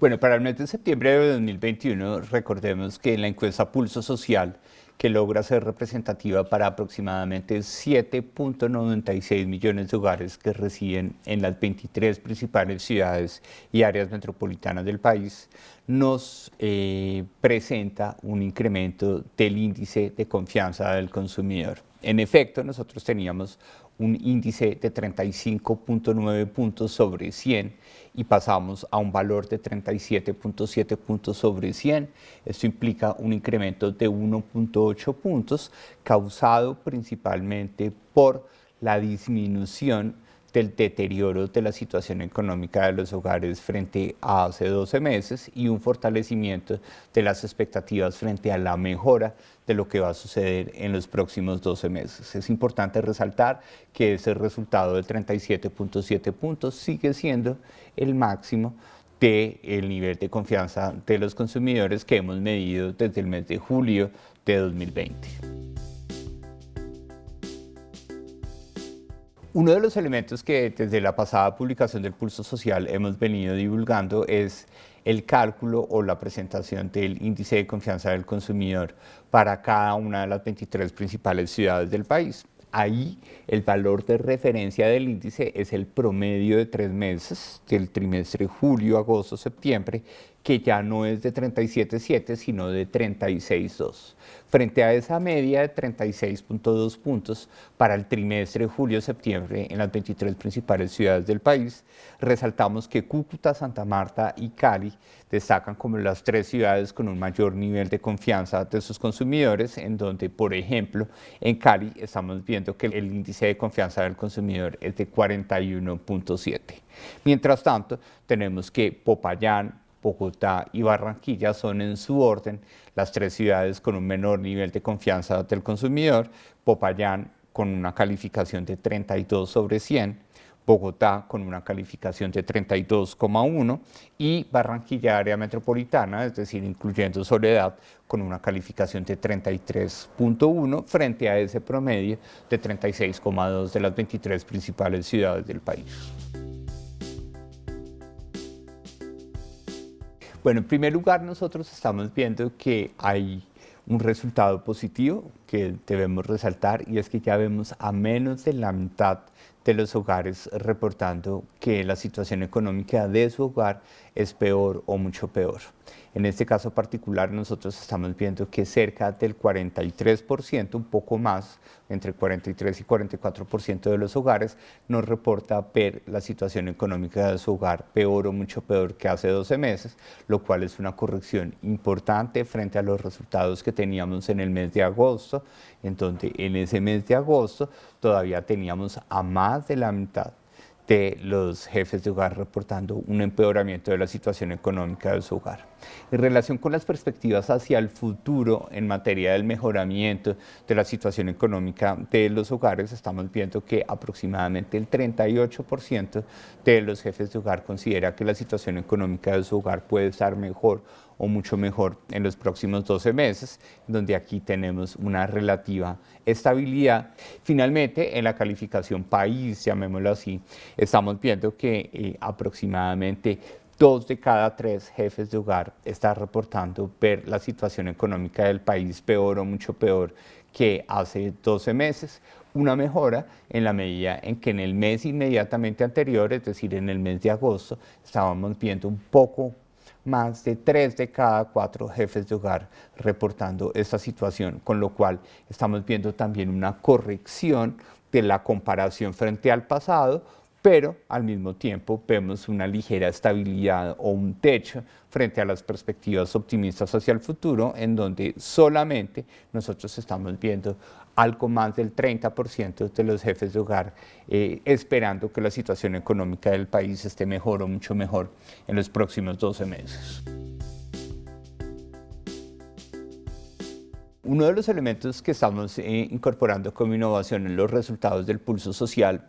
Bueno, para el mes de septiembre de 2021, recordemos que la encuesta Pulso Social, que logra ser representativa para aproximadamente 7.96 millones de hogares que residen en las 23 principales ciudades y áreas metropolitanas del país, nos presenta un incremento del índice de confianza del consumidor. En efecto, nosotros teníamos un índice de 35.9 puntos sobre 100 y pasamos a un valor de 37.7 puntos sobre 100. Esto implica un incremento de 1.8 puntos causado principalmente por la disminución del deterioro de la situación económica de los hogares frente a hace 12 meses y un fortalecimiento de las expectativas frente a la mejora de lo que va a suceder en los próximos 12 meses. Es importante resaltar que ese resultado de 37.7 puntos sigue siendo el máximo del nivel de confianza de los consumidores que hemos medido desde el mes de julio de 2020. Uno de los elementos que desde la pasada publicación del Pulso Social hemos venido divulgando es el cálculo o la presentación del índice de confianza del consumidor para cada una de las 23 principales ciudades del país. Ahí el valor de referencia del índice es el promedio de 3 meses del trimestre julio, agosto, septiembre, que ya no es de 37.7, sino de 36.2. Frente a esa media de 36.2 puntos para el trimestre julio-septiembre en las 23 principales ciudades del país, resaltamos que Cúcuta, Santa Marta y Cali destacan como las 3 ciudades con un mayor nivel de confianza de sus consumidores, en donde, por ejemplo, en Cali estamos viendo que el índice de confianza del consumidor es de 41.7. Mientras tanto, tenemos que Popayán, Bogotá y Barranquilla son en su orden las 3 ciudades con un menor nivel de confianza del consumidor. Popayán con una calificación de 32 sobre 100, Bogotá con una calificación de 32,1 y Barranquilla área metropolitana, es decir, incluyendo Soledad, con una calificación de 33.1 frente a ese promedio de 36,2 de las 23 principales ciudades del país. Bueno, en primer lugar, nosotros estamos viendo que hay un resultado positivo que debemos resaltar y es que ya vemos a menos de la mitad de los hogares reportando que la situación económica de su hogar es peor o mucho peor. En este caso particular nosotros estamos viendo que cerca del 43%, un poco más, entre 43 y 44% de los hogares nos reporta ver la situación económica de su hogar peor o mucho peor que hace 12 meses, lo cual es una corrección importante frente a los resultados que teníamos en el mes de agosto, en donde en ese mes de agosto todavía teníamos a más de la mitad de los jefes de hogar reportando un empeoramiento de la situación económica de su hogar. En relación con las perspectivas hacia el futuro en materia del mejoramiento de la situación económica de los hogares, estamos viendo que aproximadamente el 38% de los jefes de hogar considera que la situación económica de su hogar puede estar mejor o mucho mejor en los próximos 12 meses, donde aquí tenemos una relativa estabilidad. Finalmente, en la calificación país, llamémoslo así, estamos viendo que aproximadamente 2 de cada 3 jefes de hogar están reportando ver la situación económica del país peor o mucho peor que hace 12 meses, una mejora en la medida en que en el mes inmediatamente anterior, es decir, en el mes de agosto, estábamos viendo un poco más de 3 de cada 4 jefes de hogar reportando esta situación, con lo cual estamos viendo también una corrección de la comparación frente al pasado, pero al mismo tiempo vemos una ligera estabilidad o un techo frente a las perspectivas optimistas hacia el futuro, en donde solamente nosotros estamos viendo algo más del 30% de los jefes de hogar esperando que la situación económica del país esté mejor o mucho mejor en los próximos 12 meses. Uno de los elementos que estamos incorporando como innovación en los resultados del Pulso Social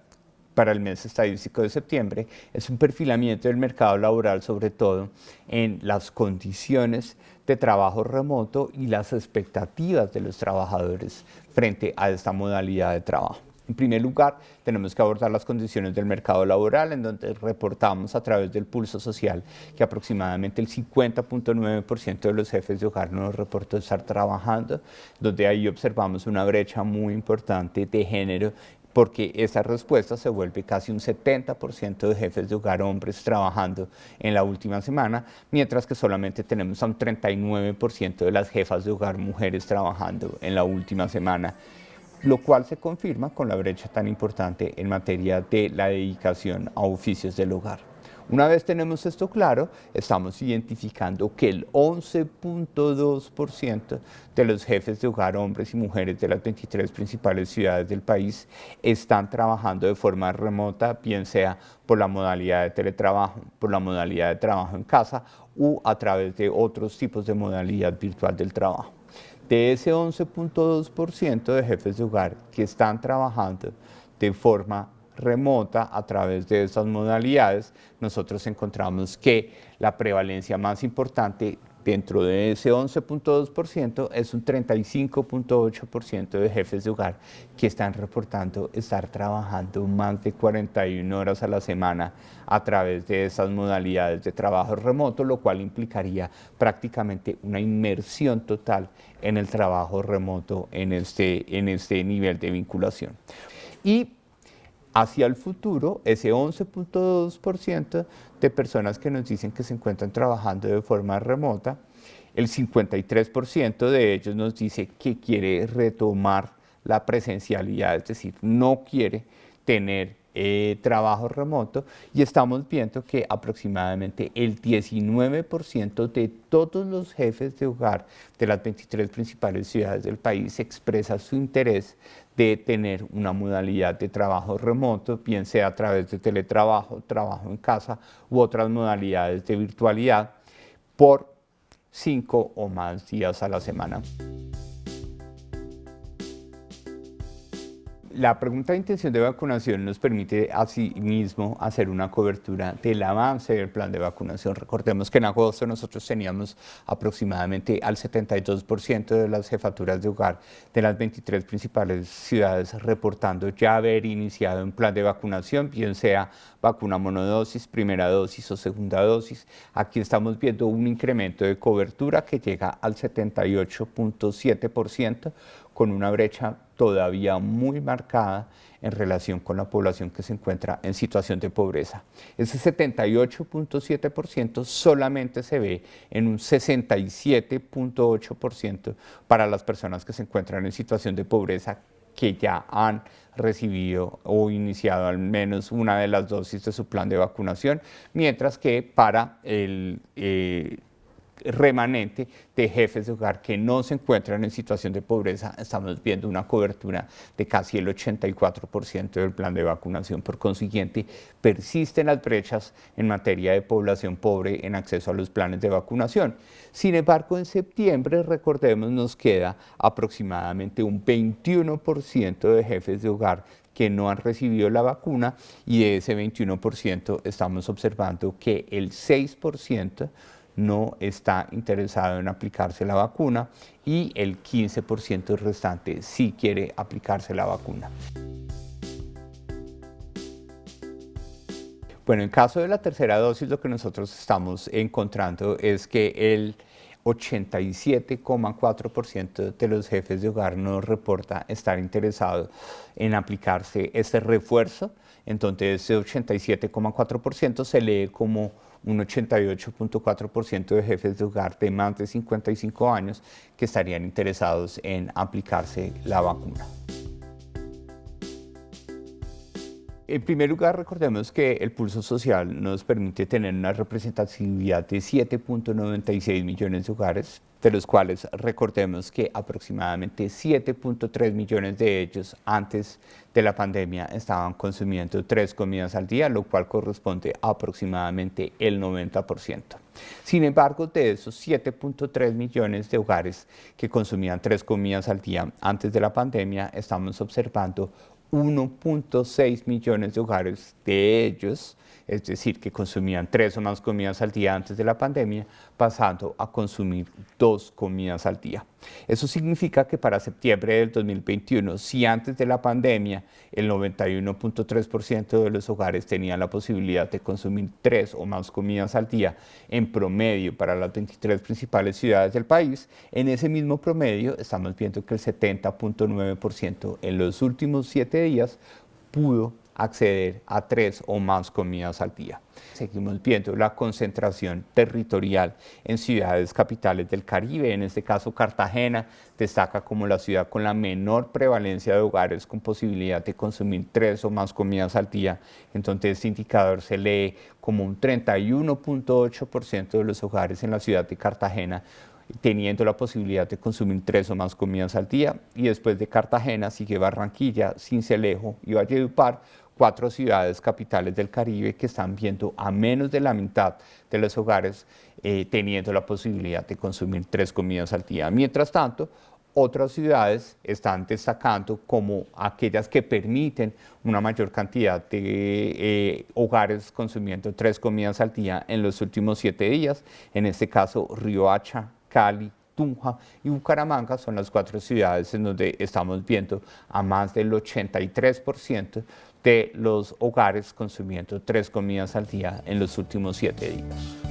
para el mes estadístico de septiembre es un perfilamiento del mercado laboral, sobre todo en las condiciones de trabajo remoto y las expectativas de los trabajadores frente a esta modalidad de trabajo. En primer lugar, tenemos que abordar las condiciones del mercado laboral, en donde reportamos a través del pulso social que aproximadamente el 50.9% de los jefes de hogar nos reportó estar trabajando, donde ahí observamos una brecha muy importante de género, porque esa respuesta se vuelve casi un 70% de jefes de hogar hombres trabajando en la última semana, mientras que solamente tenemos a un 39% de las jefas de hogar mujeres trabajando en la última semana, lo cual se confirma con la brecha tan importante en materia de la dedicación a oficios del hogar. Una vez tenemos esto claro, estamos identificando que el 11.2% de los jefes de hogar, hombres y mujeres de las 23 principales ciudades del país, están trabajando de forma remota, bien sea por la modalidad de teletrabajo, por la modalidad de trabajo en casa u a través de otros tipos de modalidad virtual del trabajo. De ese 11.2% de jefes de hogar que están trabajando de forma remota a través de estas modalidades, nosotros encontramos que la prevalencia más importante dentro de ese 11.2% es un 35.8% de jefes de hogar que están reportando estar trabajando más de 41 horas a la semana a través de esas modalidades de trabajo remoto, lo cual implicaría prácticamente una inmersión total en el trabajo remoto en este nivel de vinculación. Y hacia el futuro, ese 11.2% de personas que nos dicen que se encuentran trabajando de forma remota, el 53% de ellos nos dice que quiere retomar la presencialidad, es decir, no quiere tener trabajo remoto, y estamos viendo que aproximadamente el 19% de todos los jefes de hogar de las 23 principales ciudades del país expresa su interés de tener una modalidad de trabajo remoto, bien sea a través de teletrabajo, trabajo en casa u otras modalidades de virtualidad, por 5 o más días a la semana. La pregunta de intención de vacunación nos permite asimismo hacer una cobertura del avance del plan de vacunación. Recordemos que en agosto nosotros teníamos aproximadamente al 72% de las jefaturas de hogar de las 23 principales ciudades reportando ya haber iniciado un plan de vacunación, bien sea vacuna monodosis, primera dosis o segunda dosis. Aquí estamos viendo un incremento de cobertura que llega al 78.7%, con una brecha todavía muy marcada en relación con la población que se encuentra en situación de pobreza. Ese 78.7% solamente se ve en un 67.8% para las personas que se encuentran en situación de pobreza, que ya han recibido o iniciado al menos una de las dosis de su plan de vacunación, mientras que para el remanente de jefes de hogar que no se encuentran en situación de pobreza, estamos viendo una cobertura de casi el 84% del plan de vacunación. Por consiguiente, persisten las brechas en materia de población pobre en acceso a los planes de vacunación. Sin embargo, en septiembre, recordemos, nos queda aproximadamente un 21% de jefes de hogar que no han recibido la vacuna, y de ese 21% estamos observando que el 6% no está interesado en aplicarse la vacuna y el 15% restante sí quiere aplicarse la vacuna. Bueno, en caso de la tercera dosis, lo que nosotros estamos encontrando es que el 87.4% de los jefes de hogar nos reporta estar interesado en aplicarse este refuerzo. Entonces, ese 87.4% se lee como un 88.4% de jefes de hogar de más de 55 años que estarían interesados en aplicarse la vacuna. En primer lugar, recordemos que el pulso social nos permite tener una representatividad de 7.96 millones de hogares, de los cuales recordemos que aproximadamente 7.3 millones de ellos antes de la pandemia estaban consumiendo 3 comidas al día, lo cual corresponde a aproximadamente el 90%. Sin embargo, de esos 7.3 millones de hogares que consumían 3 comidas al día antes de la pandemia, estamos observando 1.6 millones de hogares de ellos, es decir, que consumían 3 o más comidas al día antes de la pandemia, pasando a consumir 2 comidas al día. Eso significa que para septiembre del 2021, si antes de la pandemia el 91.3% de los hogares tenían la posibilidad de consumir 3 o más comidas al día en promedio para las 23 principales ciudades del país, en ese mismo promedio estamos viendo que el 70.9% en los últimos 7 días pudo acceder a 3 o más comidas al día. Seguimos viendo la concentración territorial en ciudades capitales del Caribe, en este caso Cartagena destaca como la ciudad con la menor prevalencia de hogares con posibilidad de consumir 3 o más comidas al día. Entonces este indicador se lee como un 31.8% de los hogares en la ciudad de Cartagena teniendo la posibilidad de consumir 3 o más comidas al día, y después de Cartagena sigue Barranquilla, Sincelejo y Valledupar, 4 ciudades capitales del Caribe que están viendo a menos de la mitad de los hogares teniendo la posibilidad de consumir 3 comidas al día. Mientras tanto, otras ciudades están destacando como aquellas que permiten una mayor cantidad de hogares consumiendo 3 comidas al día en los últimos 7 días. En este caso, Riohacha, Cali, Tunja y Bucaramanga son las 4 ciudades en donde estamos viendo a más del 83% de los hogares consumiendo 3 comidas al día en los últimos 7 días.